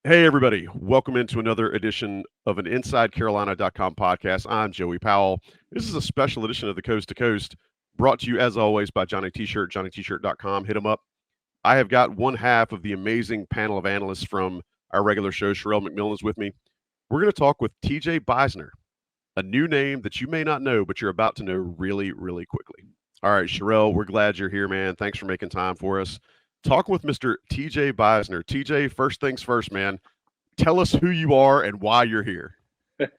Hey, everybody. Welcome into another edition of an InsideCarolina.com podcast. I'm Joey Powell. This is a special edition of the Coast to Coast, brought to you, as always, by Johnny T-Shirt, JohnnyT-Shirt.com. Hit them up. I have got one half of the amazing panel of analysts from our regular show. Sherrell McMillan is with me. We're going to talk with TJ Beisner, a new name that you may not know, but you're about to know really, really quickly. All right, Sherrell, we're glad you're here, man. Thanks for making time for us. Talk with Mr. TJ Beisner. TJ, first things first, man. Tell us who you are and why you're here. Yeah,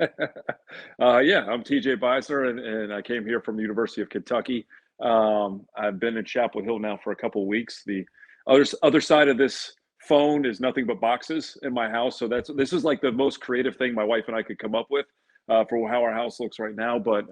I'm TJ Beisner, and I came here from the University of Kentucky. I've been in Chapel Hill now for a couple of weeks. The other side of this phone is nothing but boxes in my house. So this is like the most creative thing my wife and I could come up with for how our house looks right now. But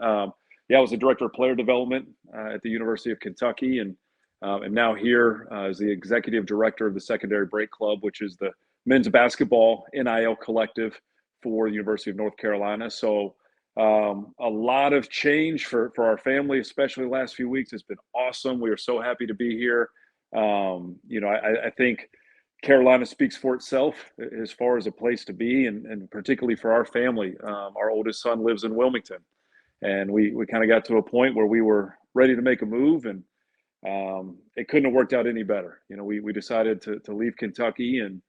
yeah, I was the director of player development at the University of Kentucky, and am now here as the executive director of the Secondary Break Club, which is the men's basketball NIL collective for the University of North Carolina. So a lot of change for our family, especially the last few weeks. It's been awesome. We are so happy to be here. I think Carolina speaks for itself as far as a place to be, and particularly for our family. Our oldest son lives in Wilmington, and we kind of got to a point where we were ready to make a move, and it couldn't have worked out any better. We decided to leave Kentucky, and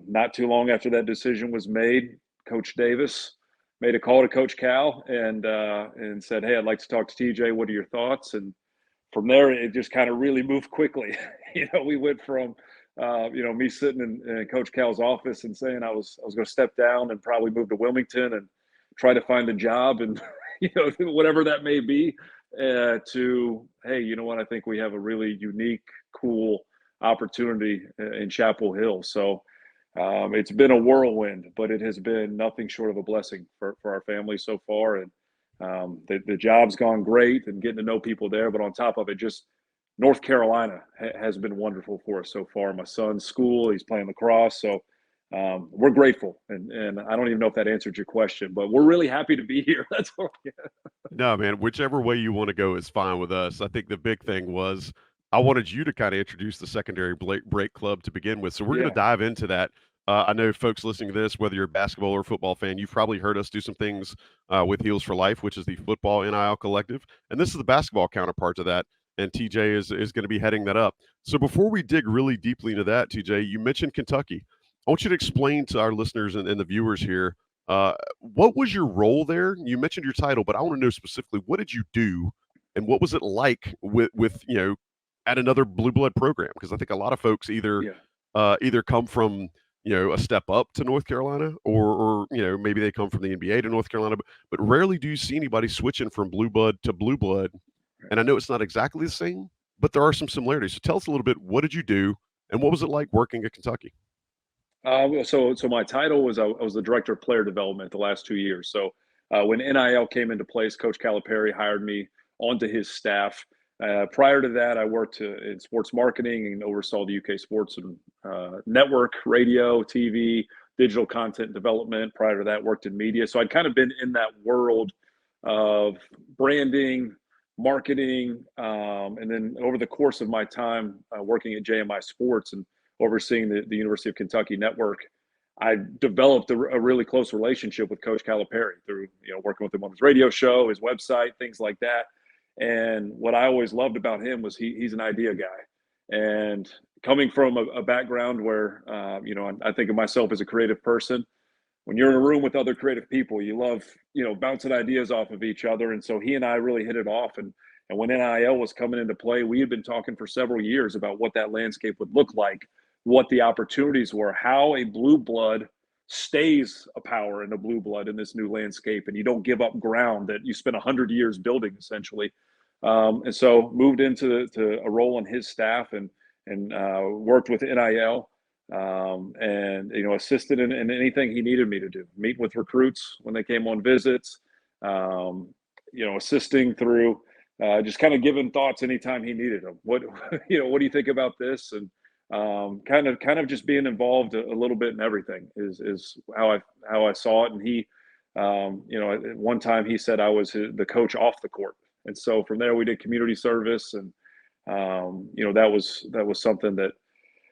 not too long after that decision was made, Coach Davis made a call to Coach Cal and said, "Hey, I'd like to talk to TJ. What are your thoughts?" And from there, it just kind of really moved quickly. We went from me sitting in Coach Cal's office and saying I was going to step down and probably move to Wilmington and try to find a job and whatever that may be, to, hey, you know what? I think we have a really unique, cool opportunity in Chapel Hill. So it's been a whirlwind, but it has been nothing short of a blessing for our family so far. And the job's gone great and getting to know people there. But on top of it, just North Carolina has been wonderful for us so far. My son's school, he's playing lacrosse. So we're grateful. And I don't even know if that answered your question, but we're really happy to be here. That's all. Yeah. No, man, whichever way you want to go is fine with us. I think the big thing was I wanted you to kind of introduce the secondary break club to begin with. So we're going to Yeah. dive into that. I know folks listening to this, whether you're a basketball or football fan, you've probably heard us do some things with Heels for Life, which is the football NIL collective. And this is the basketball counterpart to that. And TJ is going to be heading that up. So before we dig really deeply into that, TJ, you mentioned Kentucky. I want you to explain to our listeners and the viewers here what was your role there? You mentioned your title, but I want to know specifically what did you do, and what was it like with at another blue blood program? Because I think a lot of folks Yeah. either come from a step up to North Carolina, or maybe they come from the NBA to North Carolina, but rarely do you see anybody switching from blue blood to blue blood. And I know it's not exactly the same, but there are some similarities. So tell us a little bit. What did you do, and what was it like working at Kentucky? So my title was I was the director of player development the last 2 years. So when NIL came into place, Coach Calipari hired me onto his staff. Prior to that, I worked in sports marketing and oversaw the UK sports and network, radio, TV, digital content development. Prior to that, worked in media. So I'd kind of been in that world of branding, marketing, and then over the course of my time working at JMI Sports and overseeing the University of Kentucky network, I developed a really close relationship with Coach Calipari through working with him on his radio show, his website, things like that. And what I always loved about him was he's an idea guy. And coming from a background where I think of myself as a creative person, when you're in a room with other creative people, you love bouncing ideas off of each other. And so he and I really hit it off. And when NIL was coming into play, we had been talking for several years about what that landscape would look like, what the opportunities were, how a blue blood stays a power in a blue blood in this new landscape, and you don't give up ground that you spent 100 years building essentially. And so moved into a role on his staff and worked with NIL, and assisted in anything he needed me to do. Meet with recruits when they came on visits, assisting through just kind of giving thoughts anytime he needed them. What what do you think about this? And kind of just being involved a little bit in everything is how I saw it. And he, at one time he said I was the coach off the court, and so from there we did community service, and that was something that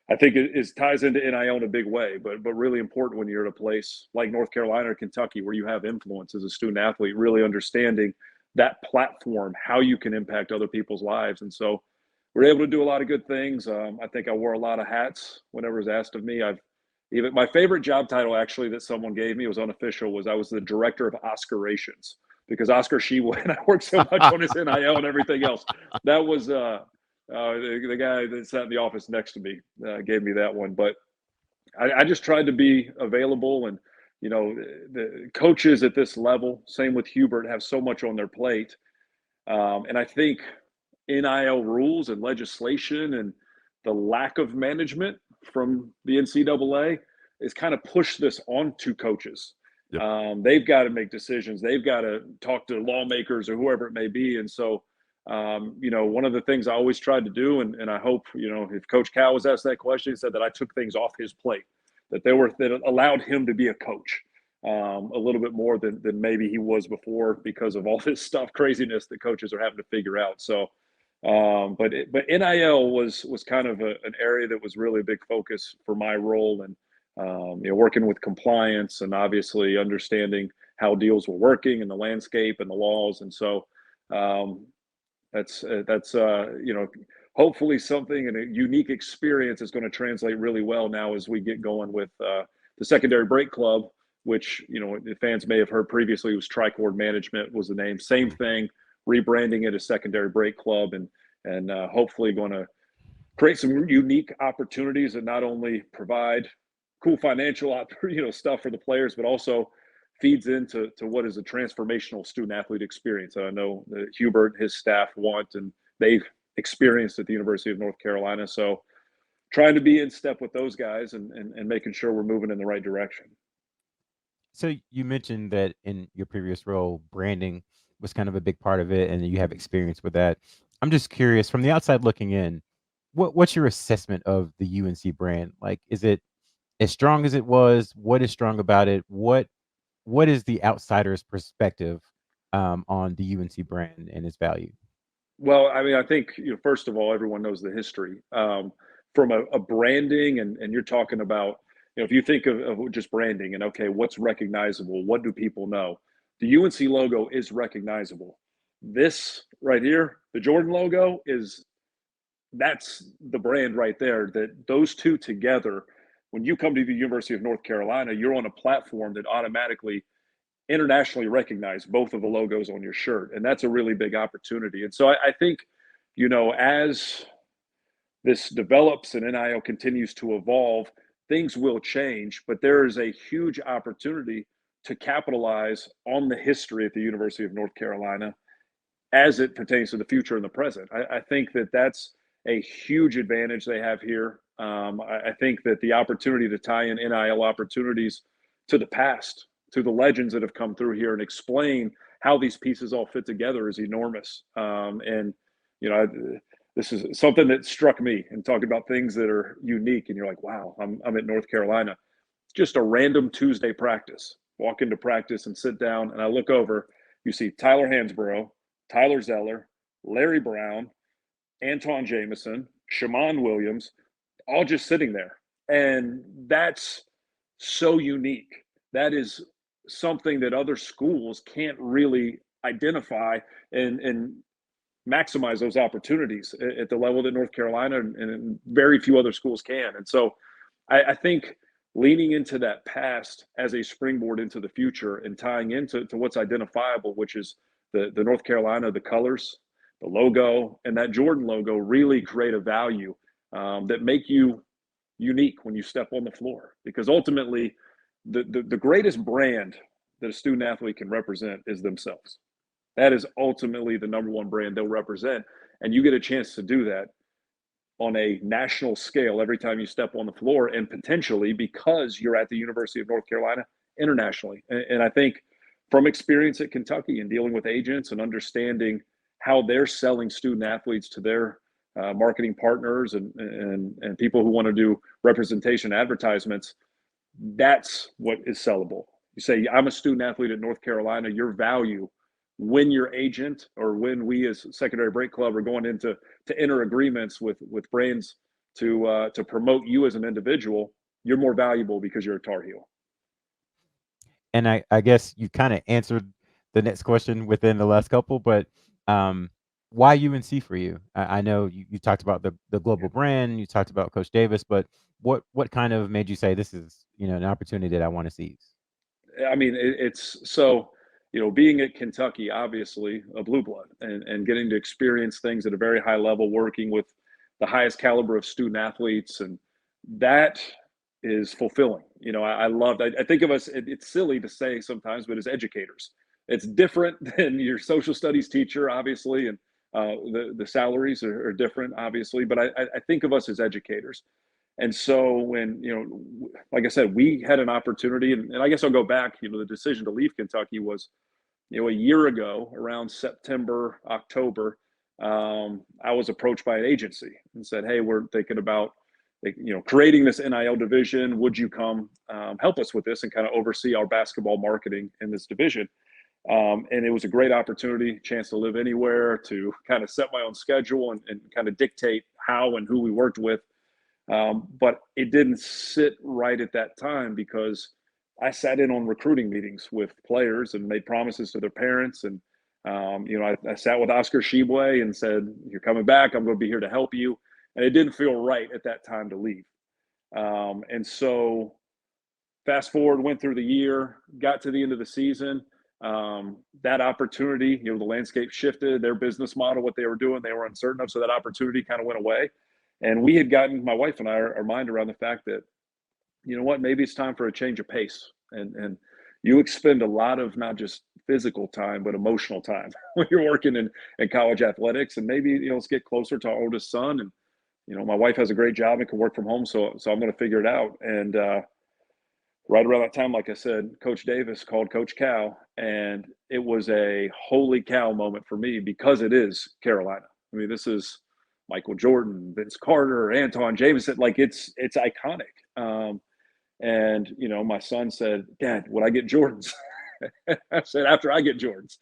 I think it ties into NIL in a big way, but really important when you're at a place like North Carolina or Kentucky where you have influence as a student athlete, really understanding that platform, how you can impact other people's lives. And so we're able to do a lot of good things. I think I wore a lot of hats whenever it was asked of me. Even my favorite job title actually that someone gave me, was unofficial, was I was the director of Oscarations, because Oscar Sheway and I worked so much on his NIL and everything else. That was the guy that sat in the office next to me gave me that one. But I just tried to be available, and the coaches at this level, same with Hubert, have so much on their plate, and I think NIL rules and legislation and the lack of management from the NCAA is kind of pushed this onto coaches. Yep. They've got to make decisions. They've got to talk to lawmakers or whoever it may be. And so, one of the things I always tried to do, and I hope, if Coach Cal was asked that question, he said that I took things off his plate, that allowed him to be a coach a little bit more than maybe he was before, because of all this stuff, craziness that coaches are having to figure out. So, but NIL was kind of an area that was really a big focus for my role, and working with compliance and obviously understanding how deals were working and the landscape and the laws. And so that's hopefully something, and a unique experience is going to translate really well now as we get going with the Secondary Break Club, which the fans may have heard previously was Tricord Management was the name. Same thing, rebranding it as Secondary Break Club, and hopefully going to create some unique opportunities that not only provide cool financial stuff for the players, but also feeds into what is a transformational student athlete experience that I know that Hubert and his staff want, and they've experienced at the University of North Carolina. So trying to be in step with those guys and making sure we're moving in the right direction. So you mentioned that in your previous role, branding was kind of a big part of it, and you have experience with that. I'm just curious, from the outside looking in, what's your assessment of the UNC brand? Like, is it as strong as it was? What is strong about it? What is the outsider's perspective on the UNC brand and its value? Well, I mean, I think first of all, everyone knows the history from a branding, and you're talking about if you think of just branding and okay, what's recognizable? What do people know? The UNC logo is recognizable. This right here, the Jordan logo, that's the brand right there. That those two together, when you come to the University of North Carolina, you're on a platform that automatically internationally recognize both of the logos on your shirt. And that's a really big opportunity. And so I think, as this develops and NIL continues to evolve, things will change, but there is a huge opportunity to capitalize on the history at the University of North Carolina as it pertains to the future and the present. I think that that's a huge advantage they have here. I think that the opportunity to tie in NIL opportunities to the past, to the legends that have come through here, and explain how these pieces all fit together is enormous. This is something that struck me in talking about things that are unique. And you're like, wow, I'm at North Carolina. It's just a random Tuesday practice. Walk into practice and sit down, and I look over. You see Tyler Hansborough, Tyler Zeller, Larry Brown, Anton Jameson, Shammond Williams, all just sitting there. And that's so unique. That is something that other schools can't really identify and maximize those opportunities at the level that North Carolina and very few other schools can. And so I think leaning into that past as a springboard into the future and tying into what's identifiable, which is the North Carolina, the colors, the logo, and that Jordan logo really create a value that make you unique when you step on the floor. Because ultimately, the greatest brand that a student athlete can represent is themselves. That is ultimately the number one brand they'll represent. And you get a chance to do that on a national scale every time you step on the floor, and potentially, because you're at the University of North Carolina, internationally. And I think from experience at Kentucky and dealing with agents and understanding how they're selling student athletes to their marketing partners and people who want to do representation advertisements, that's what is sellable. You say, I'm a student athlete at North Carolina, your value when your agent or when we as Secondary Break Club are going into enter agreements with brands to promote you as an individual, you're more valuable because you're a Tar Heel. And I guess you kind of answered the next question within the last couple, but why UNC for you? I know you talked about the global brand, you talked about Coach Davis, but what kind of made you say this is, an opportunity that I want to seize? I mean, it's so, being at Kentucky, obviously a blue blood, and getting to experience things at a very high level, working with the highest caliber of student athletes, and that is fulfilling. I loved. I think of us. It's silly to say sometimes, but as educators, it's different than your social studies teacher, obviously, and the salaries are different, obviously. But I think of us as educators. And so when, like I said, we had an opportunity, and I guess I'll go back, the decision to leave Kentucky was, a year ago, around September, October, I was approached by an agency and said, hey, we're thinking about, creating this NIL division. Would you come help us with this and kind of oversee our basketball marketing in this division? And it was a great opportunity, chance to live anywhere, to kind of set my own schedule and kind of dictate how and who we worked with. But it didn't sit right at that time because I sat in on recruiting meetings with players and made promises to their parents. And, I sat with Oscar Shibwe and said, you're coming back. I'm going to be here to help you. And it didn't feel right at that time to leave. And so fast forward, went through the year, got to the end of the season. That opportunity, the landscape shifted, their business model, what they were doing, they were uncertain of. So that opportunity kind of went away. And we had gotten, my wife and I, our mind around the fact that, maybe it's time for a change of pace. And you expend a lot of not just physical time, but emotional time when you're working in college athletics. And maybe, let's get closer to our oldest son. And, my wife has a great job and can work from home. So I'm going to figure it out. And right around that time, like I said, Coach Davis called Coach Cal. And it was a holy cow moment for me because it is Carolina. I mean, this is Michael Jordan, Vince Carter, Anton Jameson, like it's iconic. And, my son said, Dad, would I get Jordans? I said, after I get Jordans.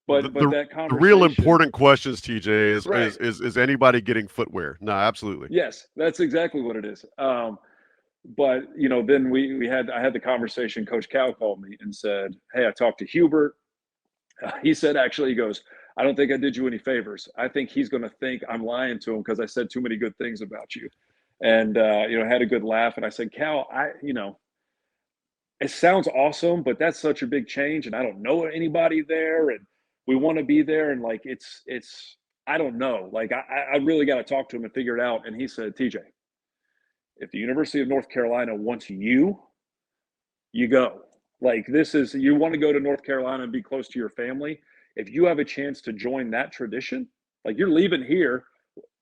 But that conversation. The real important questions, TJ, is, right. is anybody getting footwear? No, absolutely. Yes, that's exactly what it is. But, then I had the conversation. Coach Cal called me and said, hey, I talked to Hubert. He said, actually, he goes, I don't think I did you any favors. I think he's going to think I'm lying to him because I said too many good things about you. And, had a good laugh. And I said, Cal, it sounds awesome, but that's such a big change. And I don't know anybody there. And we want to be there. And like, I don't know. Like, I really got to talk to him and figure it out. And he said, TJ, if the University of North Carolina wants you, you go. Like, you want to go to North Carolina and be close to your family. If you have a chance to join that tradition, like you're leaving here,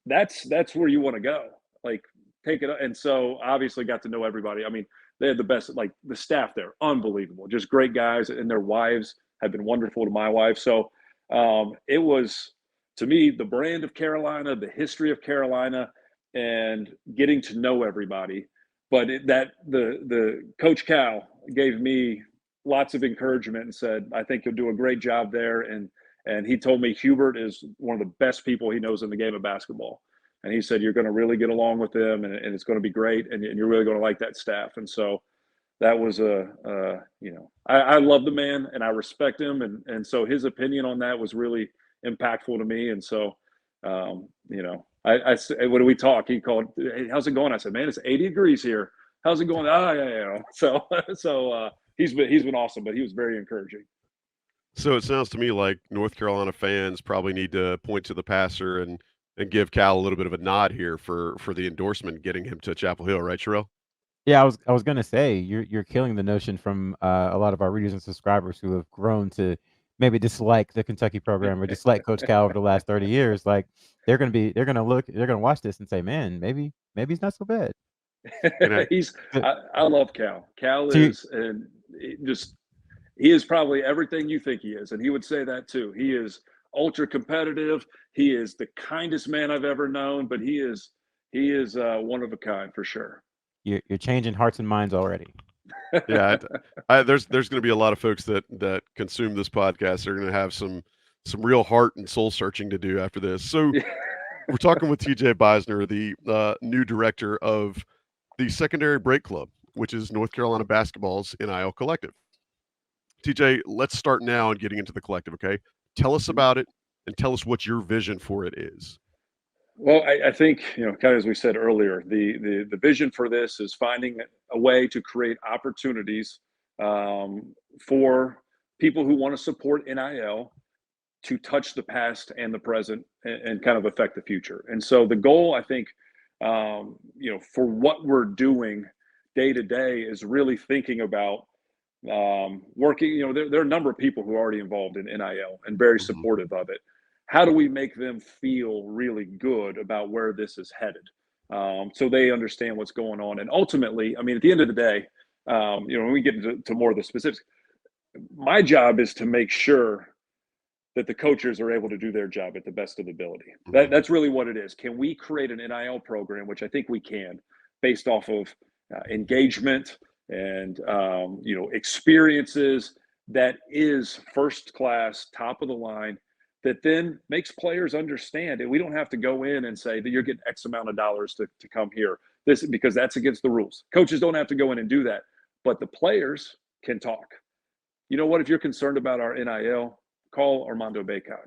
that's where you want to go. Like, take it. And so obviously got to know everybody. I mean, they had the best, like the staff there, unbelievable, just great guys, and their wives have been wonderful to my wife. So it was, to me, the brand of Carolina, the history of Carolina, and getting to know everybody. But the Coach Cal gave me lots of encouragement and said, I think you'll do a great job there. And he told me Hubert is one of the best people he knows in the game of basketball. And he said, you're going to really get along with them, and it's going to be great. And you're really going to like that staff. And so that was I love the man and I respect him. And so his opinion on that was really impactful to me. And so, when we talk, he called, hey, how's it going? I said, man, it's 80 degrees here. How's it going? Oh, yeah. So he's been awesome, but he was very encouraging. So it sounds to me like North Carolina fans probably need to point to the passer and give Cal a little bit of a nod here for the endorsement, getting him to Chapel Hill, right, Sherrell? Yeah, I was gonna say you're killing the notion from a lot of our readers and subscribers who have grown to maybe dislike the Kentucky program or dislike Coach Cal over the last 30 years. Like they're gonna watch this and say, man, maybe he's not so bad. I love Cal. Cal is, and he is probably everything you think he is, and he would say that too. He is ultra competitive. He is the kindest man I've ever known, but he is one of a kind for sure. You're changing hearts and minds already. Yeah, there's going to be a lot of folks that consume this podcast. They're going to have some real heart and soul searching to do after this. So, We're talking with TJ Beisner, the new director of the Secondary Break Club, which is North Carolina basketball's NIL collective. TJ, let's start now and getting into the collective, okay? Tell us about it and tell us what your vision for it is. Well, I think, kind of as we said earlier, the vision for this is finding a way to create opportunities for people who want to support NIL to touch the past and the present and kind of affect the future. And so the goal, I think, for what we're doing day to day is really thinking about working. There are a number of people who are already involved in NIL and very supportive of it. How do we make them feel really good about where this is headed, so they understand what's going on? And ultimately, I mean, at the end of the day, when we get into more of the specifics, my job is to make sure that the coaches are able to do their job at the best of ability. That's really what it is. Can we create an NIL program, which I think we can, based off of engagement and experiences that is first class, top of the line, that then makes players understand that we don't have to go in and say that you're getting X amount of dollars to come here. This because that's against the rules. Coaches don't have to go in and do that, but the players can talk. You know what? If you're concerned about our NIL, call Armando Bacot.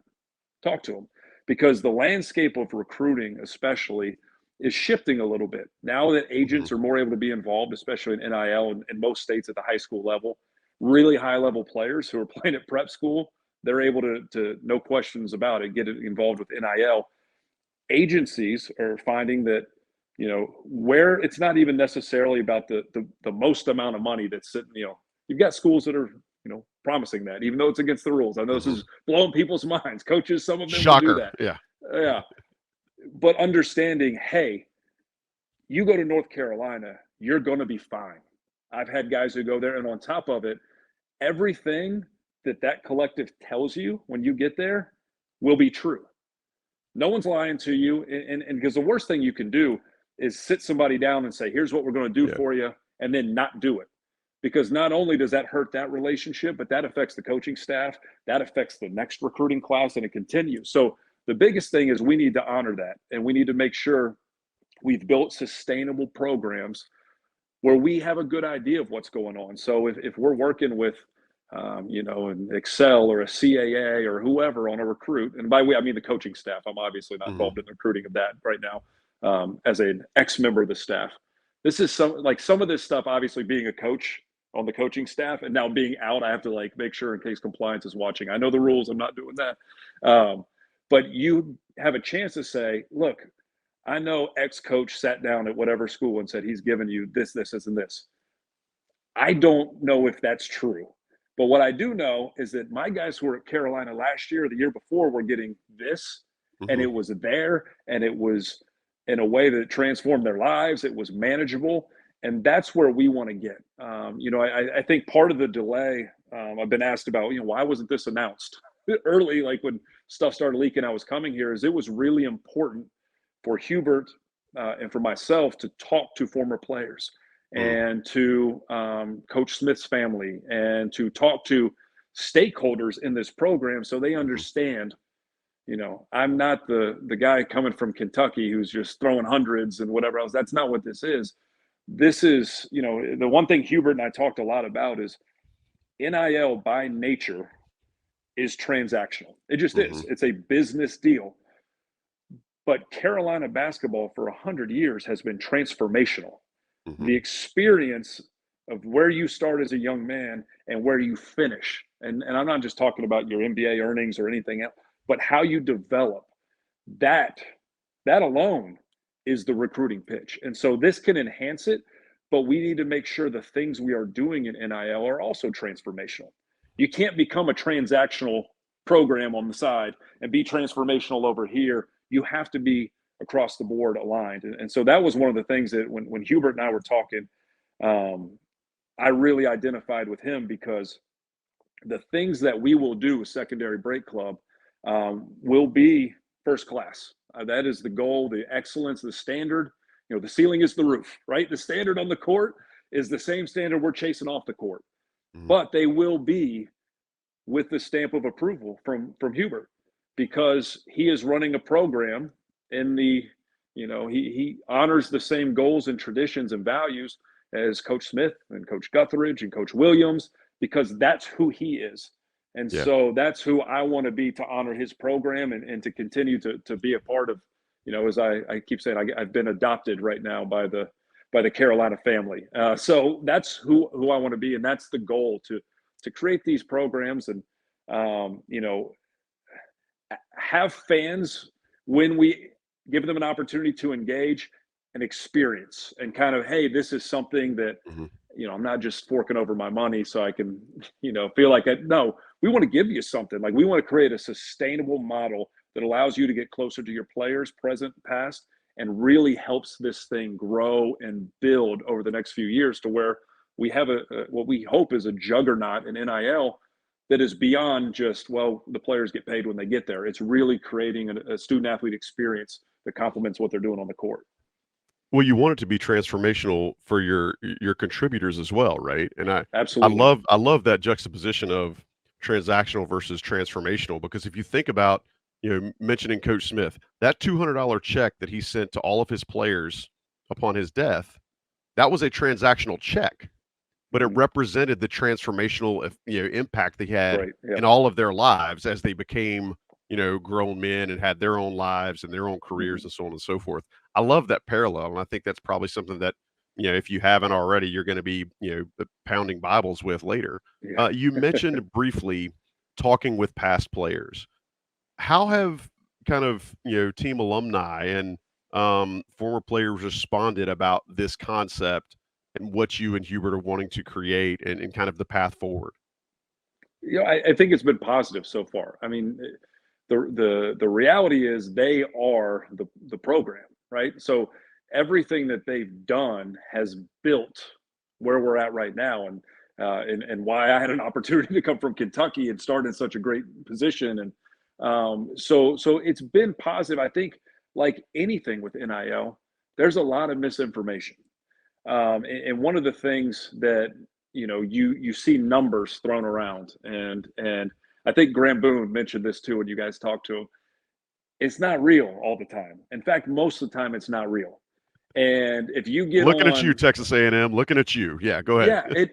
Talk to him, because the landscape of recruiting, especially, is shifting a little bit now that agents are more able to be involved, especially in NIL in most states at the high school level. Really high level players who are playing at prep school, they're able to no questions about it, get involved with NIL. Agencies are finding that, where it's not even necessarily about the most amount of money that's sitting, you've got schools that are, promising that, even though it's against the rules. I know this is blowing people's minds. Coaches, some of them will do that. Yeah. But understanding, hey, you go to North Carolina, you're going to be fine. I've had guys who go there, and on top of it, everything that collective tells you when you get there will be true. No one's lying to you. And because the worst thing you can do is sit somebody down and say, here's what we're going to do for you, and then not do it. Because not only does that hurt that relationship, but that affects the coaching staff, that affects the next recruiting class, and it continues. So the biggest thing is we need to honor that, and we need to make sure we've built sustainable programs where we have a good idea of what's going on. So if we're working with, an Excel or a CAA or whoever on a recruit, and by the way, I mean the coaching staff. I'm obviously not involved in the recruiting of that right now, as an ex-member of the staff. This is some of this stuff, obviously being a coach on the coaching staff and now being out, I have to make sure in case compliance is watching. I know the rules, I'm not doing that. But you have a chance to say, look, I know X coach sat down at whatever school and said he's given you this, and this. I don't know if that's true. But what I do know is that my guys who were at Carolina last year or the year before were getting this, and it was there, and it was in a way that transformed their lives. It was manageable. And that's where we want to get. I think part of the delay, I've been asked about, why wasn't this announced early, like when stuff started leaking, I was coming here, is it was really important for Hubert and for myself to talk to former players and to Coach Smith's family and to talk to stakeholders in this program so they understand, I'm not the guy coming from Kentucky who's just throwing hundreds and whatever else. That's not what this is. This is, the one thing Hubert and I talked a lot about is NIL by nature is transactional. It just is. It's a business deal. But Carolina basketball for 100 years has been transformational. The experience of where you start as a young man and where you finish. And I'm not just talking about your NBA earnings or anything else, but how you develop. That alone is the recruiting pitch. And so this can enhance it, but we need to make sure the things we are doing in NIL are also transformational. You can't become a transactional program on the side and be transformational over here. You have to be across the board aligned. And so that was one of the things that when Hubert and I were talking, I really identified with him, because the things that we will do with Secondary Break Club will be first class. That is the goal, the excellence, the standard. The ceiling is the roof, right? The standard on the court is the same standard we're chasing off the court. But they will be with the stamp of approval from Hubert, because he is running a program in the, he honors the same goals and traditions and values as Coach Smith and Coach Guthridge and Coach Williams, because that's who he is. And Yeah. so that's who I want to be, to honor his program and to continue to be a part of, as I keep saying, I've been adopted right now by the Carolina family. So that's who I want to be. And that's the goal, to create these programs and, have fans, when we give them an opportunity to engage and experience and kind of, hey, this is something that, Mhm. I'm not just forking over my money so I can, feel like no, we want to give you something. Like, we want to create a sustainable model that allows you to get closer to your players, present, past, and really helps this thing grow and build over the next few years to where we have what we hope is a juggernaut in NIL that is beyond just, well, the players get paid when they get there. It's really creating a student athlete experience that complements what they're doing on the court. Well, you want it to be transformational for your contributors as well, right? And I Absolutely. love that juxtaposition of transactional versus transformational, because if you think about, mentioning Coach Smith, that $200 check that he sent to all of his players upon his death, that was a transactional check, but it represented the transformational, impact they had Right. Yeah. in all of their lives as they became, grown men and had their own lives and their own careers and so on and so forth. I love that parallel, and I think that's probably something that, if you haven't already, you're going to be, pounding Bibles with later. Yeah. You mentioned briefly talking with past players. How have kind of, team alumni and former players responded about this concept and what you and Hubert are wanting to create and kind of the path forward? I think it's been positive so far. I mean, the reality is they are the program, right? So everything that they've done has built where we're at right now, and why I had an opportunity to come from Kentucky and start in such a great position. And so it's been positive. I think, like anything with NIL, there's a lot of misinformation. And one of the things that you see numbers thrown around, and I think Graham Boone mentioned this too when you guys talked to him. It's not real all the time. In fact, most of the time, it's not real. And if you get Looking at you, on, Texas A&M, looking at you. Yeah, go ahead.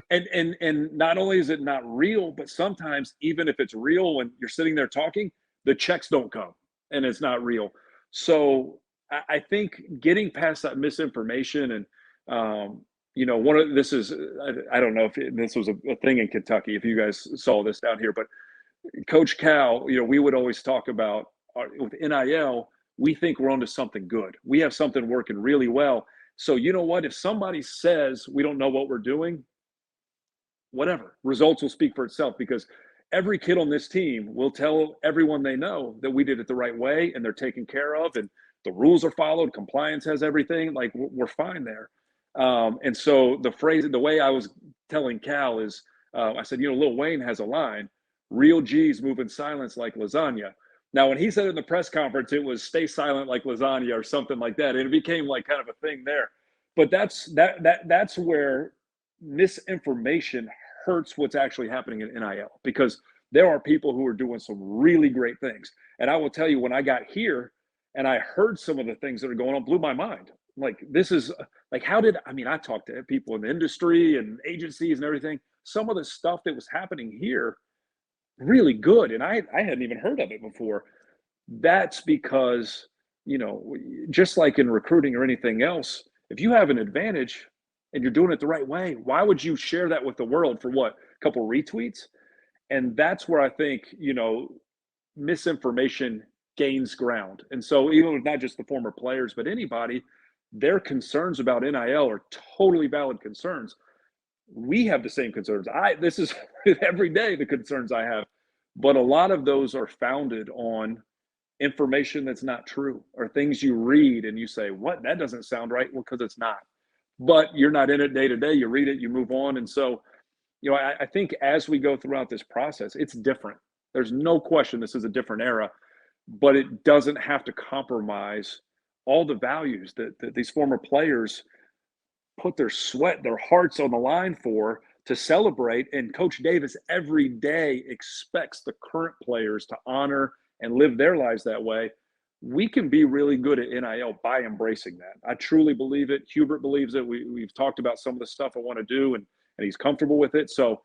yeah, and not only is it not real, but sometimes even if it's real, when you're sitting there talking, the checks don't come, and it's not real. So I think getting past that misinformation, and one of this is, I don't know if this was a thing in Kentucky, if you guys saw this down here, but Coach Cal, we would always talk about with NIL, we think we're onto something good. We have something working really well. So you know what? If somebody says we don't know what we're doing, whatever, results will speak for itself, because every kid on this team will tell everyone they know that we did it the right way and they're taken care of and the rules are followed, compliance has everything. Like, we're fine there. And so the way I was telling Cal is, I said, Lil Wayne has a line, real G's move in silence like lasagna. Now, when he said it in the press conference, it was stay silent like lasagna or something like that. And it became like kind of a thing there. But that's where misinformation hurts what's actually happening in NIL, because there are people who are doing some really great things. And I will tell you, when I got here and I heard some of the things that are going on, blew my mind. Like, this is like, I talked to people in the industry and agencies and everything. Some of the stuff that was happening here, really good. And I hadn't even heard of it before. That's because, just like in recruiting or anything else, if you have an advantage and you're doing it the right way, why would you share that with the world for what? A couple retweets? And that's where I think, misinformation gains ground. And so even with not just the former players, but anybody, their concerns about NIL are totally valid concerns. We have the same concerns. This is every day the concerns I have, but a lot of those are founded on information that's not true, or things you read and you say, what, that doesn't sound right. Well, because it's not, but you're not in it day to day. You read it, you move on. And so, I think as we go throughout this process, it's different. There's no question this is a different era, but it doesn't have to compromise all the values that these former players put their sweat, their hearts on the line for, to celebrate. And Coach Davis every day expects the current players to honor and live their lives that way. we can be really good at NIL by embracing that. I truly believe it. Hubert believes it. We've talked about some of the stuff I want to do, and he's comfortable with it. So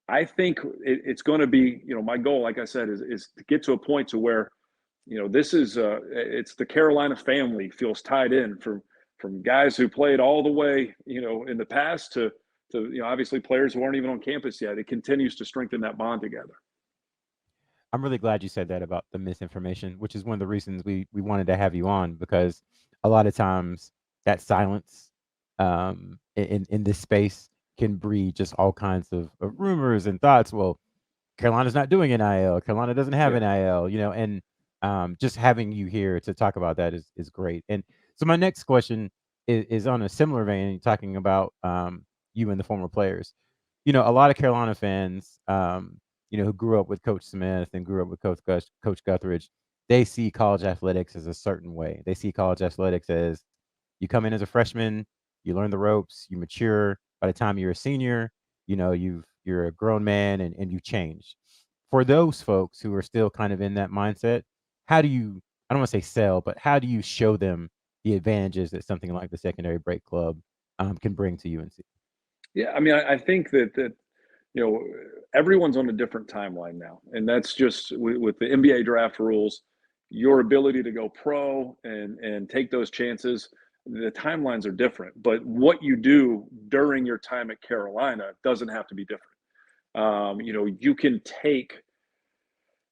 I think it's going to be, my goal, like I said, is to get to a point to where, this is it's the Carolina family feels tied in from guys who played all the way, in the past to obviously players who aren't even on campus yet. It continues to strengthen that bond together. I'm really glad you said that about the misinformation, which is one of the reasons we wanted to have you on, because a lot of times that silence in this space can breed just all kinds of rumors and thoughts. Well, Carolina's not doing NIL. Carolina doesn't have Yeah. NIL, and just having you here to talk about that is great. And so my next question is on a similar vein, talking about you and the former players. A lot of Carolina fans, who grew up with Coach Smith and grew up with Coach Guthridge, they see college athletics as a certain way. They see college athletics as you come in as a freshman, you learn the ropes, you mature. By the time you're a senior, you're a grown man and you change. For those folks who are still kind of in that mindset, how do you, I don't want to say sell, but how do you show them the advantages that something like the Secondary Break Club can bring to UNC? Yeah, I mean, I think that everyone's on a different timeline now, and that's just with the NBA draft rules, your ability to go pro and take those chances. The timelines are different, but what you do during your time at Carolina doesn't have to be different. You can take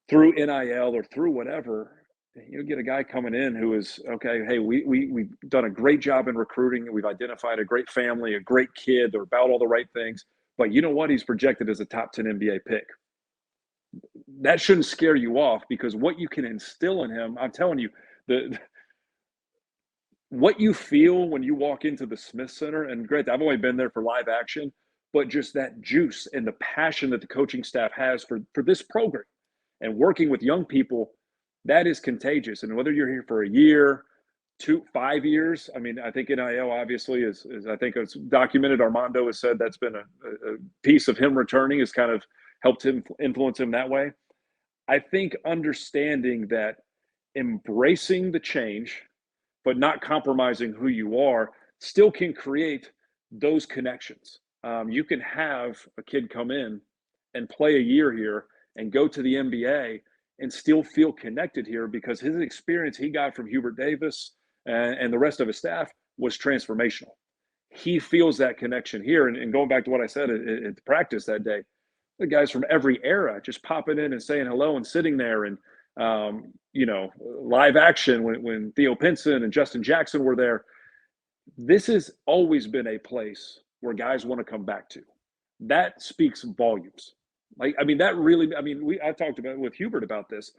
through NIL or through whatever. You get a guy coming in who is okay. Hey, we've done a great job in recruiting. We've identified a great family, a great kid. They're about all the right things. But you know what? He's projected as a top 10 NBA pick. That shouldn't scare you off, because what you can instill in him, I'm telling you, what you feel when you walk into the Smith Center, and great, I've only been there for live action, but just that juice and the passion that the coaching staff has for this program and working with young people, that is contagious. And whether you're here for a year, 5 years, I mean, I think NIL obviously is I think it's documented. Armando has said that's been a piece of him returning has kind of helped him influence him that way. I think understanding that embracing the change, but not compromising who you are, still can create those connections. You can have a kid come in and play a year here and go to the NBA and still feel connected here, because his experience he got from Hubert Davis and the rest of his staff was transformational. He feels that connection here. And going back to what I said at practice that day, the guys from every era just popping in and saying hello and sitting there, and live action when Theo Pinson and Justin Jackson were there. This has always been a place where guys want to come back to. That speaks volumes. I talked about with Hubert about this.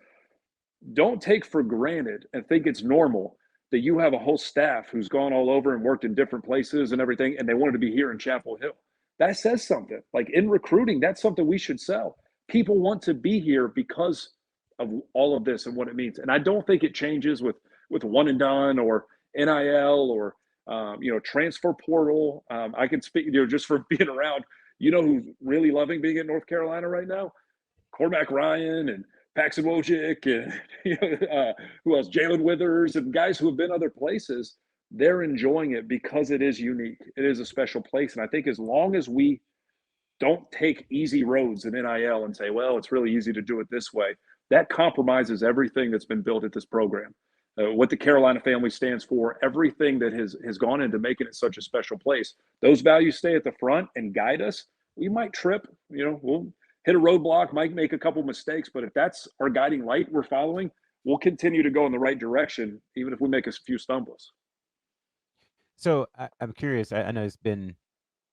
Don't take for granted and think it's normal that you have a whole staff who's gone all over and worked in different places and everything, and they wanted to be here in Chapel Hill. That says something. Like in recruiting, that's something we should sell. People want to be here because of all of this and what it means. And I don't think it changes with one and done or NIL or transfer portal. I can speak, just for being around. Who's really loving being in North Carolina right now? Cormac Ryan and Paxton Wojcik and who else? Jalen Withers and guys who have been other places. They're enjoying it because it is unique. It is a special place. And I think as long as we don't take easy roads in NIL and say, well, it's really easy to do it this way, that compromises everything that's been built at this program. What the Carolina family stands for, everything that has gone into making it such a special place. Those values stay at the front and guide us. We might trip, we'll hit a roadblock, might make a couple mistakes, but if that's our guiding light we're following, we'll continue to go in the right direction, even if we make a few stumbles. So I'm curious. I know it's been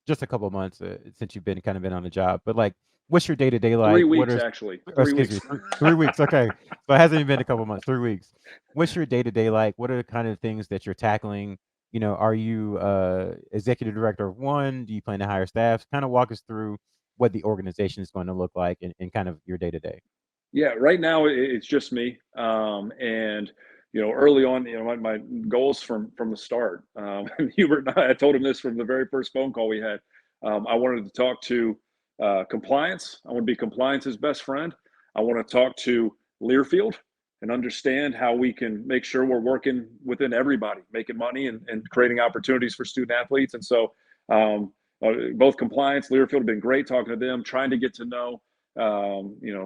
just a couple of months since you've been on the job, but like, what's your day-to-day like? 3 weeks, actually. 3 weeks. 3 weeks. Okay. So it hasn't even been a couple of months, 3 weeks. What's your day-to-day like? What are the kind of things that you're tackling? Are you executive director of one? Do you plan to hire staff? Kind of walk us through what the organization is going to look like and kind of your day-to-day. Yeah, right now it's just me. And early on, my goals from the start. Hubert and I told him this from the very first phone call we had. I wanted to talk to compliance. I want to be compliance's best friend. I want to talk to Learfield and understand how we can make sure we're working within everybody, making money and creating opportunities for student athletes. And so both compliance, Learfield have been great talking to them, trying to get to know,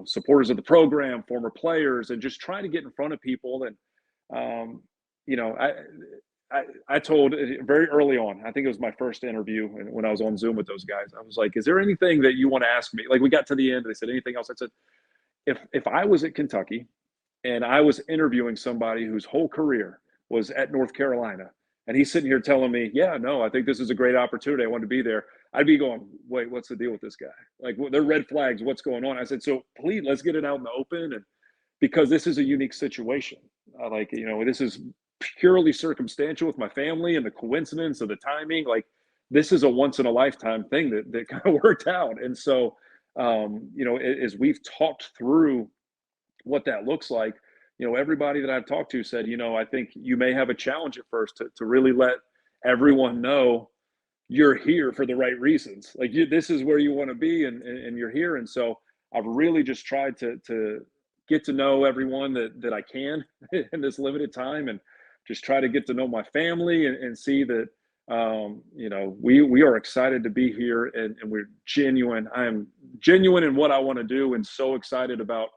supporters of the program, former players, and just trying to get in front of people. And, I told very early on, I think it was my first interview when I was on Zoom with those guys, I was like, is there anything that you want to ask me? Like, we got to the end, they said, anything else? I said, if I was at Kentucky and I was interviewing somebody whose whole career was at North Carolina, and he's sitting here telling me, yeah, no, I think this is a great opportunity, I want to be there, I'd be going, wait, what's the deal with this guy? Like, they're red flags, what's going on? I said, so please, let's get it out in the open. And because this is a unique situation, this is purely circumstantial with my family and the coincidence of the timing. Like, this is a once in a lifetime thing that kind of worked out. And so, as we've talked through what that looks like, everybody that I've talked to said, I think you may have a challenge at first to really let everyone know you're here for the right reasons. Like, this is where you want to be, and you're here. And so I've really just tried to get to know everyone that I can in this limited time, and just try to get to know my family and see that, we are excited to be here, and we're genuine. I am genuine in what I want to do, and so excited about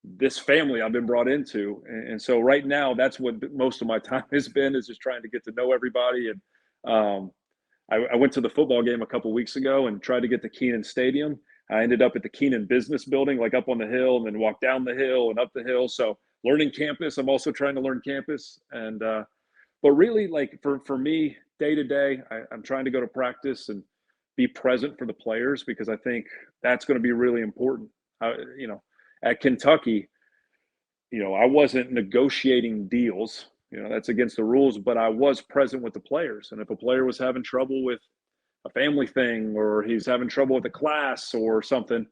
this family I've been brought into. And so right now, that's what most of my time has been, is just trying to get to know everybody. And I went to the football game a couple weeks ago and tried to get to Keenan Stadium. I ended up at the Keenan Business Building, like up on the hill, and then walked down the hill and up the hill. So learning campus, I'm also trying to learn campus. And but really, like, for me, day to day, I'm trying to go to practice and be present for the players, because I think that's going to be really important. At Kentucky, I wasn't negotiating deals. That's against the rules, but I was present with the players. And if a player was having trouble with a family thing, or he's having trouble with a class or something,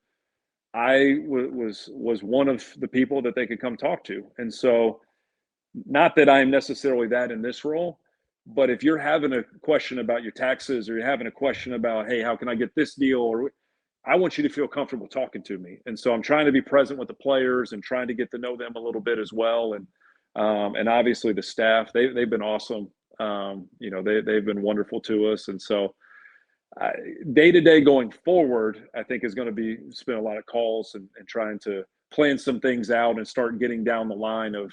I was one of the people that they could come talk to. And so, not that I'm necessarily that in this role, but if you're having a question about your taxes, or you're having a question about, hey, how can I get this deal, or I want you to feel comfortable talking to me. And so I'm trying to be present with the players and trying to get to know them a little bit as well. And obviously the staff, they've been awesome. They've been wonderful to us. And so day to day going forward, I think is going to be spend a lot of calls and trying to plan some things out and start getting down the line of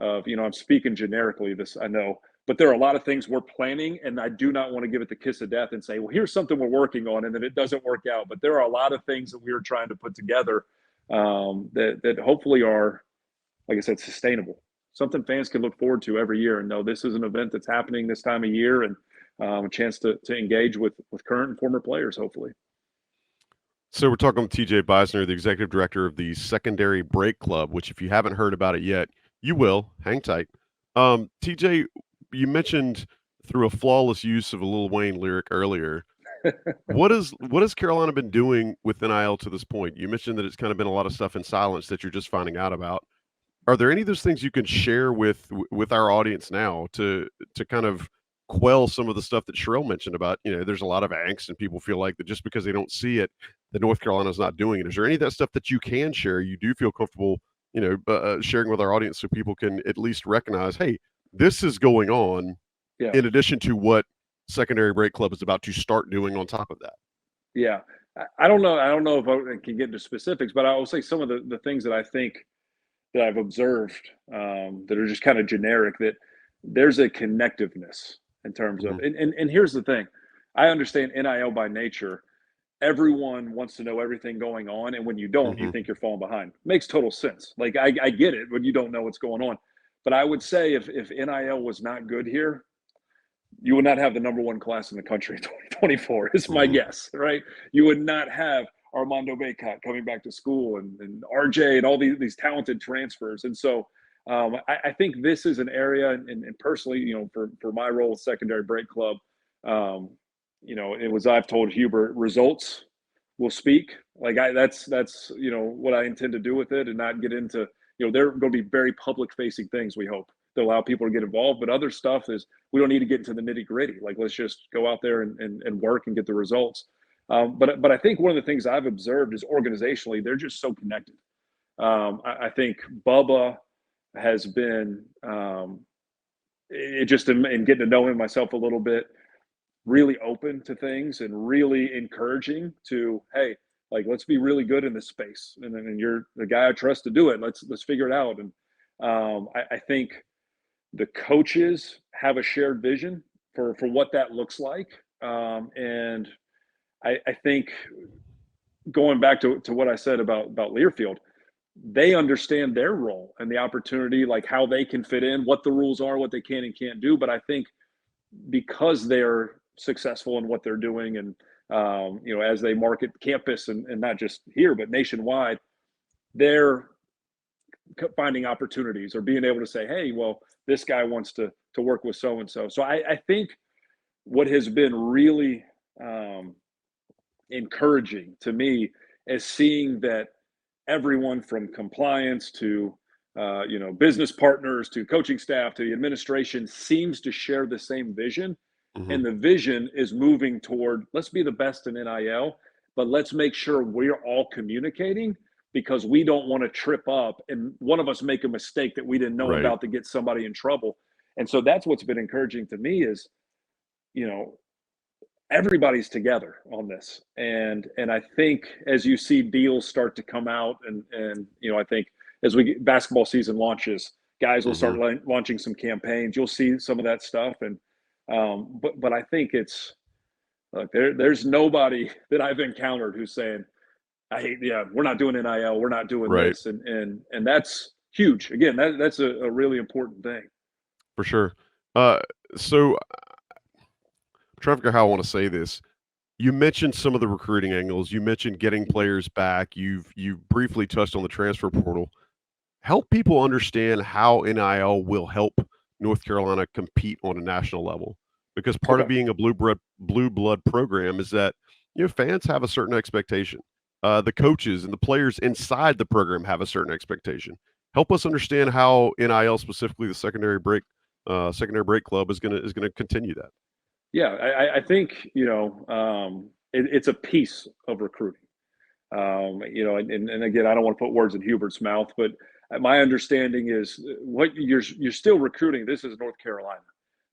I'm speaking generically, this I know, but there are a lot of things we're planning, and I do not want to give it the kiss of death and say, well, here's something we're working on, and then it doesn't work out. But there are a lot of things that we are trying to put together that hopefully are, like I said, sustainable. Something fans can look forward to every year and know this is an event that's happening this time of year, and a chance to engage with current and former players, hopefully. So we're talking with TJ Beisner, the executive director of the Secondary Break Club, which, if you haven't heard about it yet, you will. Hang tight. TJ, you mentioned through a flawless use of a Lil Wayne lyric earlier. What has Carolina been doing with NIL to this point? You mentioned that it's kind of been a lot of stuff in silence that you're just finding out about. Are there any of those things you can share with our audience now to kind of quell some of the stuff that Sherrell mentioned about, there's a lot of angst and people feel like that just because they don't see it, that North Carolina's not doing it. Is there any of that stuff that you can share, you do feel comfortable, sharing with our audience, so people can at least recognize, hey, this is going on in addition to what Secondary Break Club is about to start doing on top of that? Yeah. I don't know if I can get into specifics, but I will say some of the things that I think that I've observed that are just kind of generic, that there's a connectiveness in terms of, and here's the thing. I understand NIL by nature. Everyone wants to know everything going on. And when you don't, you think you're falling behind. Makes total sense. Like, I get it when you don't know what's going on. But I would say if NIL was not good here, you would not have the number one class in the country in 2024, is my guess, right? You would not have Armando Bacot coming back to school, and RJ and all these talented transfers. And so I think this is an area, and personally, for my role with Secondary Break Club, it was, I've told Hubert, results will speak. Like, that's what I intend to do with it, and not get into, they're going to be very public facing things, we hope, to allow people to get involved. But other stuff is, we don't need to get into the nitty gritty. Like, let's just go out there and work and get the results. But I think one of the things I've observed is organizationally, they're just so connected. I think Bubba has been it just in getting to know him myself a little bit, really open to things and really encouraging to, hey, like, let's be really good in this space, and you're the guy I trust to do it. Let's figure it out. And I think the coaches have a shared vision for what that looks like, and I think going back to what I said about Learfield, they understand their role and the opportunity, like how they can fit in, what the rules are, what they can and can't do. But I think because they're successful in what they're doing, and as they market campus and not just here but nationwide, they're finding opportunities or being able to say, hey, well, this guy wants to work with so and so. So I think what has been really encouraging to me is seeing that everyone from compliance to business partners to coaching staff to the administration seems to share the same vision. Mm-hmm. And the vision is moving toward, let's be the best in NIL, but let's make sure we're all communicating, because we don't want to trip up and one of us make a mistake that we didn't know Right. about to get somebody in trouble. And so that's what's been encouraging to me is, everybody's together on this. And I think as you see deals start to come out, and I think as basketball season launches, guys will start launching some campaigns. You'll see some of that stuff. And but I think it's like there's nobody that I've encountered who's saying, we're not doing NIL, we're not doing Right. this. And that's huge. Again, that's a really important thing. For sure. So I'm trying to figure out how I want to say this. You mentioned some of the recruiting angles. You mentioned getting players back. You briefly touched on the transfer portal. Help people understand how NIL will help North Carolina compete on a national level. Because part of being a blue blood program is that fans have a certain expectation. The coaches and the players inside the program have a certain expectation. Help us understand how NIL, specifically the secondary break club, is gonna continue that. Yeah, I think it's a piece of recruiting. And again, I don't want to put words in Hubert's mouth, but my understanding is what you're still recruiting. This is North Carolina.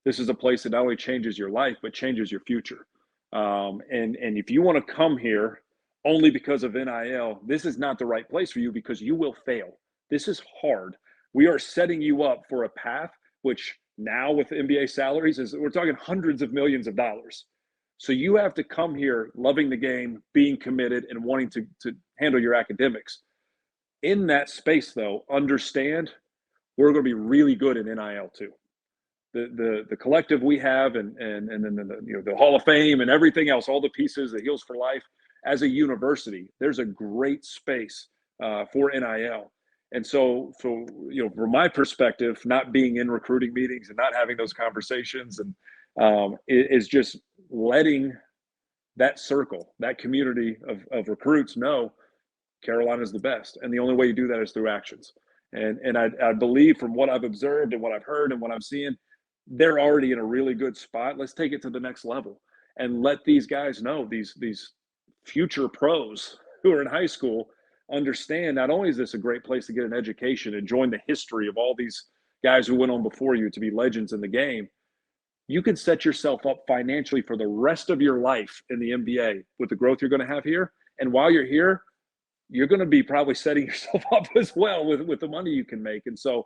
This is a place that not only changes your life but changes your future. And if you want to come here only because of NIL, this is not the right place for you, because you will fail. This is hard. We are setting you up for a path which now with NBA salaries we're talking hundreds of millions of dollars. So you have to come here loving the game, being committed, and wanting to handle your academics. In that space, though, understand we're going to be really good in NIL too. The collective we have, and then the Hall of Fame and everything else, all the pieces, the Heels for Life. As a university, there's a great space for NIL. And so from my perspective, not being in recruiting meetings and not having those conversations, and is just letting that circle, that community of recruits know Carolina's the best. And the only way you do that is through actions. And I believe, from what I've observed and what I've heard and what I'm seeing, they're already in a really good spot. Let's take it to the next level and let these guys know, these future pros who are in high school, understand not only is this a great place to get an education and join the history of all these guys who went on before you to be legends in the game, you can set yourself up financially for the rest of your life in the NBA with the growth you're going to have here. And while you're here, you're going to be probably setting yourself up as well with the money you can make. And so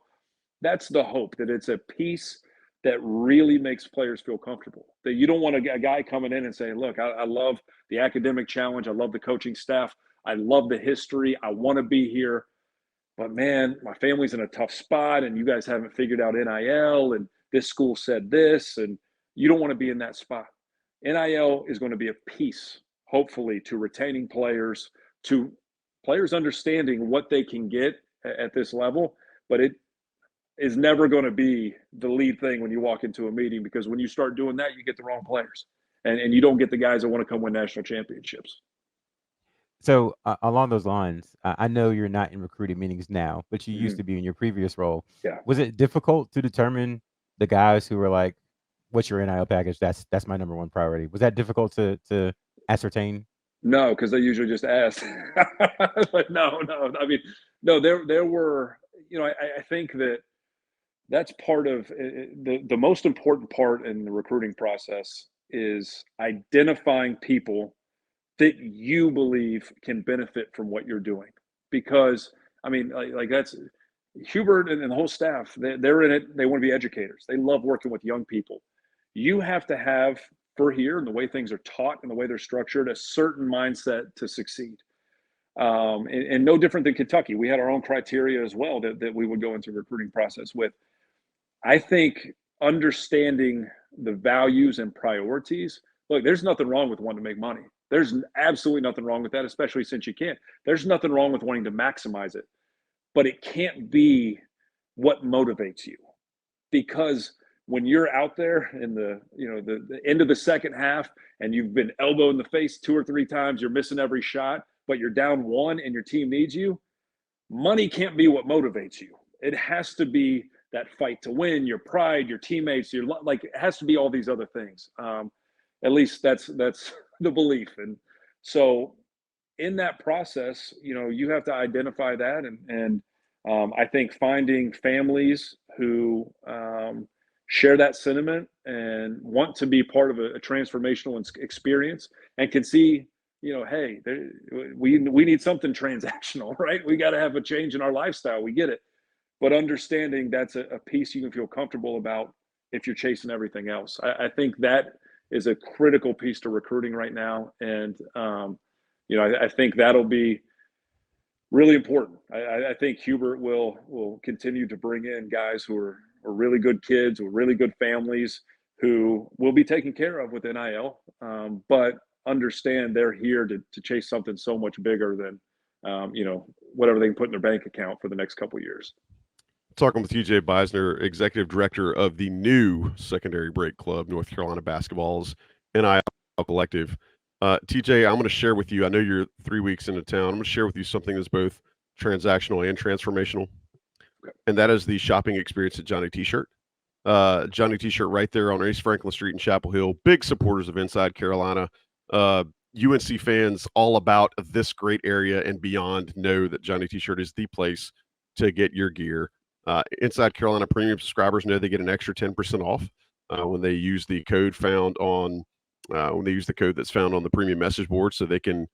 that's the hope, that it's a piece that really makes players feel comfortable, that you don't want a guy coming in and saying, look, I love the academic challenge. I love the coaching staff. I love the history. I want to be here. But man, my family's in a tough spot and you guys haven't figured out NIL and this school said this, and you don't want to be in that spot. NIL is going to be a piece, hopefully, to retaining players, to players understanding what they can get at this level, but it is never going to be the lead thing when you walk into a meeting, because when you start doing that, you get the wrong players and you don't get the guys that want to come win national championships. So along those lines, I know you're not in recruiting meetings now, but you used to be in your previous role. Yeah. Was it difficult to determine the guys who were like, what's your NIL package? That's my number one priority. Was that difficult to ascertain? No, because they usually just ask. But no. I mean, no, there were, I think that's part of the most important part in the recruiting process is identifying people that you believe can benefit from what you're doing. Because I mean, like that's Hubert and the whole staff. They're in it. They want to be educators. They love working with young people. You have to have, for here and the way things are taught and the way they're structured, a certain mindset to succeed. And no different than Kentucky. We had our own criteria as well that we would go into recruiting process with. I think understanding the values and priorities. Look, there's nothing wrong with wanting to make money. There's absolutely nothing wrong with that, especially since you can. There's nothing wrong with wanting to maximize it, but it can't be what motivates you. Because when you're out there in the end of the second half and you've been elbowed in the face 2 or 3 times, you're missing every shot, but you're down 1 and your team needs you, money can't be what motivates you. It has to be that fight to win, your pride, your teammates, it has to be all these other things. At least that's the belief. And so in that process, you have to identify that. And I think finding families who share that sentiment and want to be part of a transformational experience and can see, hey, we need something transactional, right? We got to have a change in our lifestyle. We get it. But understanding that's a piece you can feel comfortable about if you're chasing everything else. I think that is a critical piece to recruiting right now. And, I think that'll be really important. I think Hubert will continue to bring in guys who are really good kids with really good families who will be taken care of with NIL, but understand they're here to chase something so much bigger than, whatever they can put in their bank account for the next couple of years. Talking with TJ Beisner, executive director of the new Secondary Break Club, North Carolina Basketball's NIL Collective. TJ, I'm going to share with you, I know you're 3 weeks into town, I'm going to share with you something that's both transactional and transformational, and that is the shopping experience at Johnny T-Shirt. Johnny T-Shirt right there on East Franklin Street in Chapel Hill, big supporters of Inside Carolina. UNC fans all about this great area and beyond know that Johnny T-Shirt is the place to get your gear. Inside Carolina premium subscribers know they get an extra 10% off when they use the code that's found on the premium message board, so they can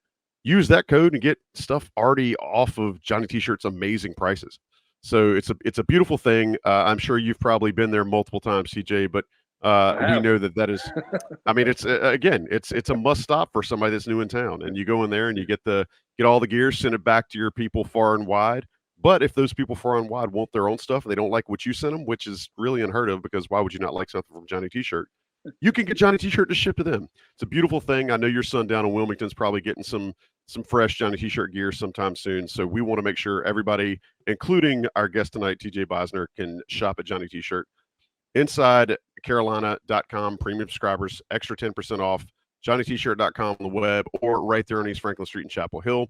use that code and get stuff already off of Johnny T-Shirt's amazing prices. So it's a beautiful thing. I'm sure you've probably been there multiple times, TJ, but we know that is. I mean, it's it's a must stop for somebody that's new in town, and you go in there and you get all the gear, send it back to your people far and wide. But if those people far and wide want their own stuff and they don't like what you sent them, which is really unheard of, because why would you not like something from Johnny T-Shirt? You can get Johnny T-Shirt to ship to them. It's a beautiful thing. I know your son down in Wilmington's probably getting some fresh Johnny T-Shirt gear sometime soon. So we want to make sure everybody, including our guest tonight, TJ Beisner, can shop at Johnny T-Shirt. InsideCarolina.com, premium subscribers, extra 10% off, JohnnyT-shirt.com on the web, or right there on East Franklin Street in Chapel Hill.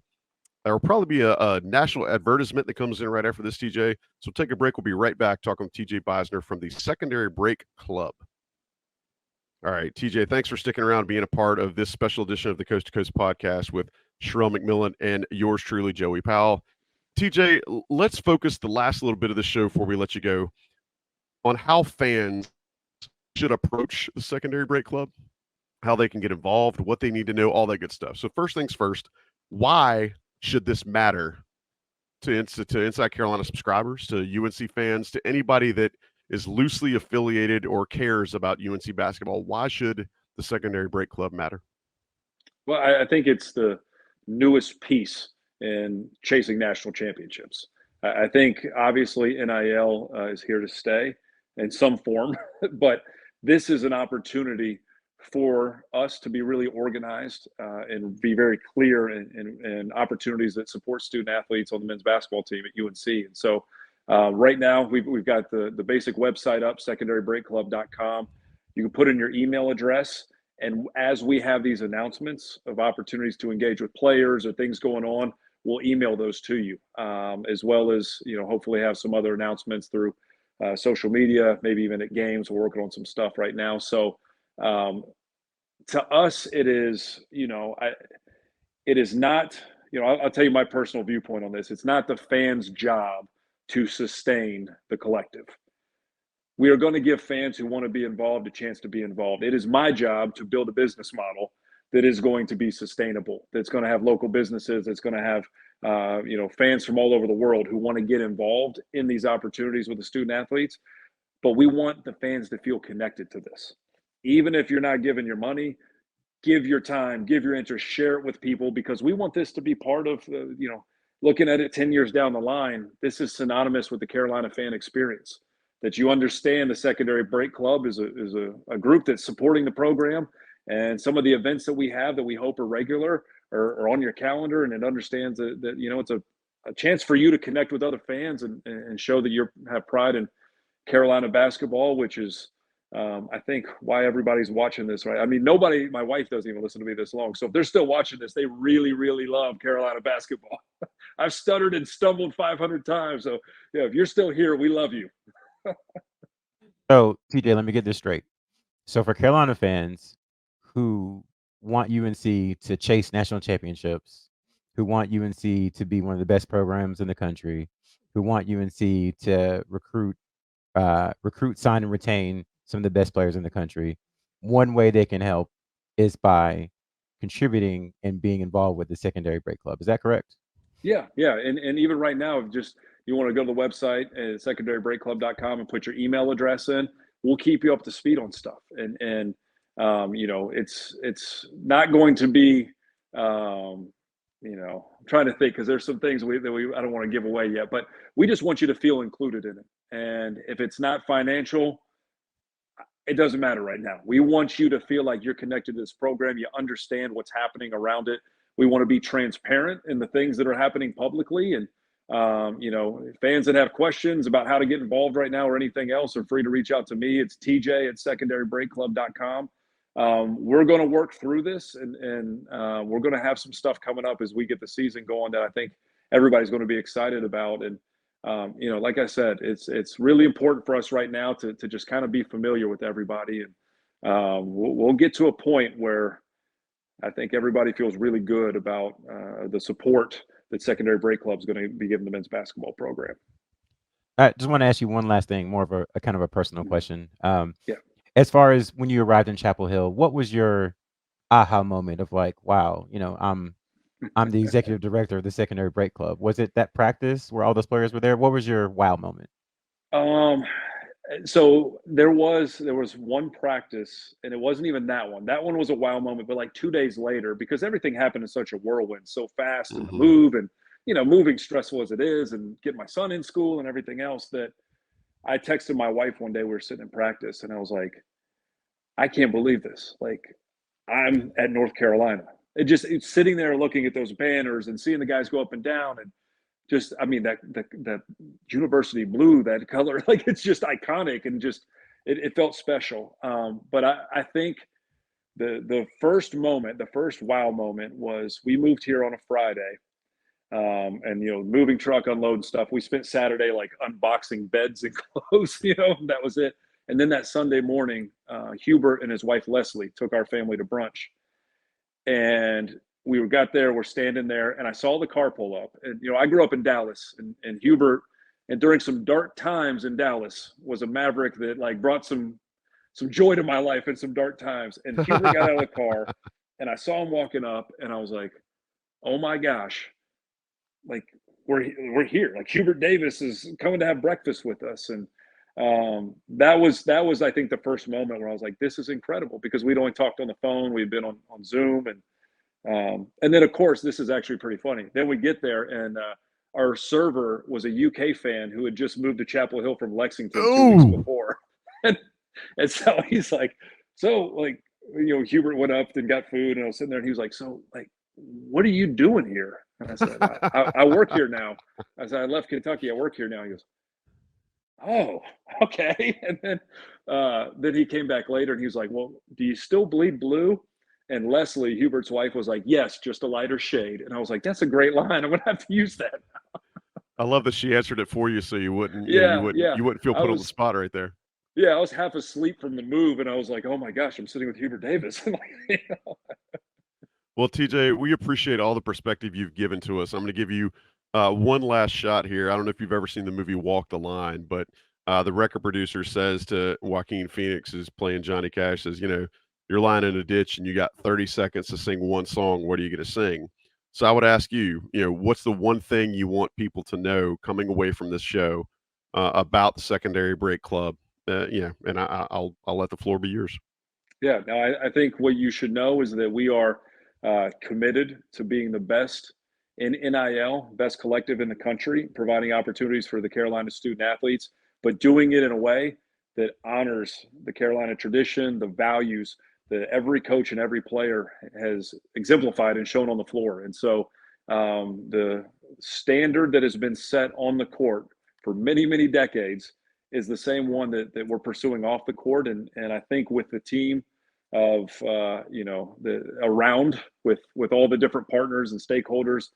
There will probably be a national advertisement that comes in right after this, TJ. So take a break. We'll be right back talking with TJ Beisner from the Secondary Break Club. All right, TJ, thanks for sticking around and being a part of this special edition of the Coast to Coast podcast with Sherrell McMillan and yours truly, Joey Powell. TJ, let's focus the last little bit of the show before we let you go on how fans should approach the Secondary Break Club, how they can get involved, what they need to know, all that good stuff. So first things first, why should this matter to Inside Carolina subscribers, to UNC fans, to anybody that is loosely affiliated or cares about UNC basketball? Why should the Secondary Break Club matter? Well, I think it's the newest piece in chasing national championships. I think obviously NIL is here to stay in some form, but this is an opportunity for us to be really organized and be very clear in opportunities that support student athletes on the men's basketball team at UNC. And so right now we've got the basic website up, secondarybreakclub.com. You can put in your email address, and as we have these announcements of opportunities to engage with players or things going on, we'll email those to you, as well as, hopefully have some other announcements through social media, maybe even at games. We're working on some stuff right now. So to us, it is, it is not, I'll tell you my personal viewpoint on this. It's not the fans' job to sustain the collective. We are going to give fans who want to be involved a chance to be involved. It is my job to build a business model that is going to be sustainable, that's going to have local businesses, that's going to have fans from all over the world who want to get involved in these opportunities with the student athletes. But we want the fans to feel connected to this. Even if you're not giving your money, give your time, give your interest, share it with people, because we want this to be part of looking at it 10 years down the line. This is synonymous with the Carolina fan experience, that you understand the Secondary Break Club is a group that's supporting the program, and some of the events that we have that we hope are regular are on your calendar, and it understands that it's a chance for you to connect with other fans and show that you have pride in Carolina basketball, which is I think why everybody's watching this, right? I mean, my wife doesn't even listen to me this long. So if they're still watching this, they really, really love Carolina basketball. I've stuttered and stumbled 500 times. So yeah, if you're still here, we love you. So, TJ, let me get this straight. So for Carolina fans who want UNC to chase national championships, who want UNC to be one of the best programs in the country, who want UNC to recruit, sign, and retain some of the best players in the country, one way they can help is by contributing and being involved with the Secondary Break Club. Is that correct? Yeah. And even right now, just you want to go to the website at secondarybreakclub.com and put your email address in. We'll keep you up to speed on stuff. And it's not going to be I'm trying to think, because there's some things I don't want to give away yet, but we just want you to feel included in it. And if it's not financial, it doesn't matter right now. We want you to feel like you're connected to this program. You understand what's happening around it. We want to be transparent in the things that are happening publicly. And, fans that have questions about how to get involved right now or anything else are free to reach out to me. It's tj@secondarybreakclub.com. We're going to work through this, and we're going to have some stuff coming up as we get the season going that I think everybody's going to be excited about. And, like I said, it's really important for us right now to just kind of be familiar with everybody. And we'll get to a point where I think everybody feels really good about the support that Secondary Break Club is going to be giving the men's basketball program. I just want to ask you one last thing, more of a kind of a personal question. Yeah. As far as when you arrived in Chapel Hill, what was your aha moment of like, wow, I'm the executive director of the Secondary Break Club? Was it that practice where all those players were there? What was your wow moment? So there was one practice, and it wasn't even that one. That one was a wow moment, but like 2 days later, because everything happened in such a whirlwind, so fast, and the move, and moving, stressful as it is, and get my son in school and everything else, that I texted my wife one day. We were sitting in practice, and I was like, I can't believe this. Like, I'm at North Carolina. It's sitting there looking at those banners and seeing the guys go up and down, and just, I mean, that university blue, that color, like, it's just iconic, and just it felt special. But I think the first wow moment was we moved here on a Friday, and moving truck, unloading stuff. We spent Saturday like unboxing beds and clothes, that was it. And then that Sunday morning, Hubert and his wife Leslie took our family to brunch, and we got there, we're standing there, and I saw the car pull up. And, I grew up in Dallas, and Hubert, and during some dark times in Dallas, was a maverick that like brought some joy to my life in some dark times. And Hubert got out of the car, and I saw him walking up, and I was like, oh my gosh, like we're here. Like, Hubert Davis is coming to have breakfast with us. And that was I think the first moment where I was like, this is incredible, because we'd only talked on the phone, we'd been on Zoom, and then of course this is actually pretty funny. Then we get there, and our server was a UK fan who had just moved to Chapel Hill from Lexington 2 weeks before, and so he's like, Hubert went up and got food, and I was sitting there, and he was like, so, like, what are you doing here? And I said, I work here now. I said, I left Kentucky, I work here now. He goes, oh, okay. And then he came back later, and he was like, well, do you still bleed blue? And Leslie, Hubert's wife, was like, yes, just a lighter shade. And I was like, that's a great line. I'm going to have to use that. I love that she answered it for you, so you wouldn't feel put on the spot right there. Yeah, I was half asleep from the move, and I was like, oh my gosh, I'm sitting with Hubert Davis. Well, TJ, we appreciate all the perspective you've given to us. I'm going to give you One last shot here. I don't know if you've ever seen the movie Walk the Line, but the record producer says to Joaquin Phoenix, is playing Johnny Cash, says, you're lying in a ditch and you got 30 seconds to sing one song. What are you going to sing? So I would ask you, what's the one thing you want people to know coming away from this show about the Secondary Break Club? And I'll let the floor be yours. Yeah, no, I think what you should know is that we are committed to being the best in NIL, best collective in the country, providing opportunities for the Carolina student athletes, but doing it in a way that honors the Carolina tradition, the values that every coach and every player has exemplified and shown on the floor. And so the standard that has been set on the court for many, many decades is the same one that we're pursuing off the court. And I think with the team of the around with all the different partners and stakeholders,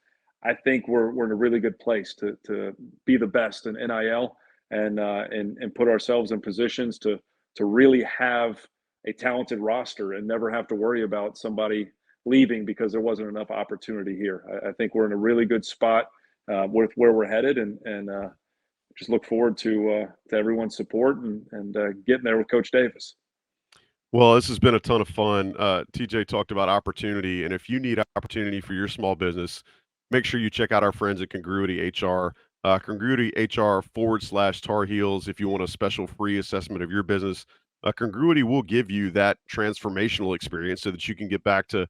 I think we're in a really good place to be the best in NIL and put ourselves in positions to really have a talented roster and never have to worry about somebody leaving because there wasn't enough opportunity here. I think we're in a really good spot with where we're headed, and just look forward to everyone's support and getting there with Coach Davis. Well, this has been a ton of fun. TJ talked about opportunity, and if you need opportunity for your small business, make sure you check out our friends at Congruity HR. Congruity HR /Tar Heels. If you want a special free assessment of your business, Congruity will give you that transformational experience so that you can get back to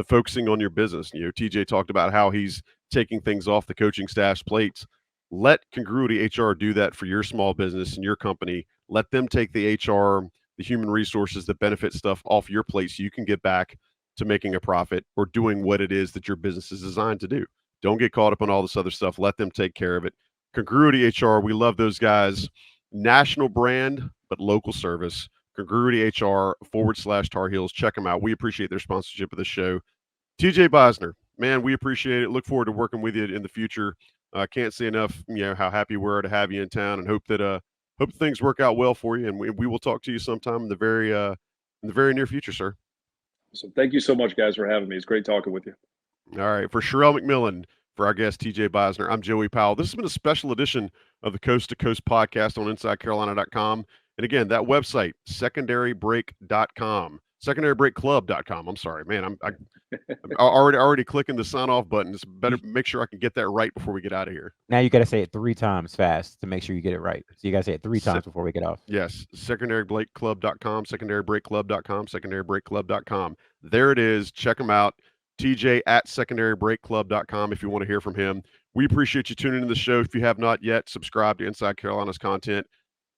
focusing on your business. TJ talked about how he's taking things off the coaching staff's plates. Let Congruity HR do that for your small business and your company. Let them take the HR, the human resources, the benefit stuff off your plate so you can get back to making a profit or doing what it is that your business is designed to do. Don't get caught up on all this other stuff. Let them take care of it. Congruity HR, we love those guys. National brand, but local service. Congruity HR /Tar Heels. Check them out. We appreciate their sponsorship of the show. TJ Beisner, man, we appreciate it. Look forward to working with you in the future. Can't say enough, how happy we are to have you in town, and hope things work out well for you. And we will talk to you sometime in the very near future, sir. So thank you so much, guys, for having me. It's great talking with you. All right, for Sherrell McMillan, for our guest TJ Beisner, I'm Joey Powell. This has been a special edition of the Coast to Coast podcast on InsideCarolina.com. And again, that website, secondarybreak.com, secondarybreakclub.com. I'm sorry, man. I'm already clicking the sign off button. It's better make sure I can get that right before we get out of here. Now you got to say it 3 times fast to make sure you get it right. So you got to say it 3 times before we get off. Yes, secondarybreakclub.com, secondarybreakclub.com, secondarybreakclub.com. There it is. Check them out. TJ at secondarybreakclub.com if you want to hear from him. We appreciate you tuning in to the show. If you have not yet, subscribe to Inside Carolina's content.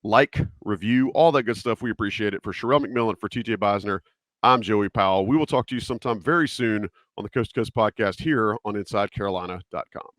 Like, review, all that good stuff. We appreciate it. For Sherrell McMillan, for TJ Beisner, I'm Joey Powell. We will talk to you sometime very soon on the Coast to Coast podcast here on InsideCarolina.com.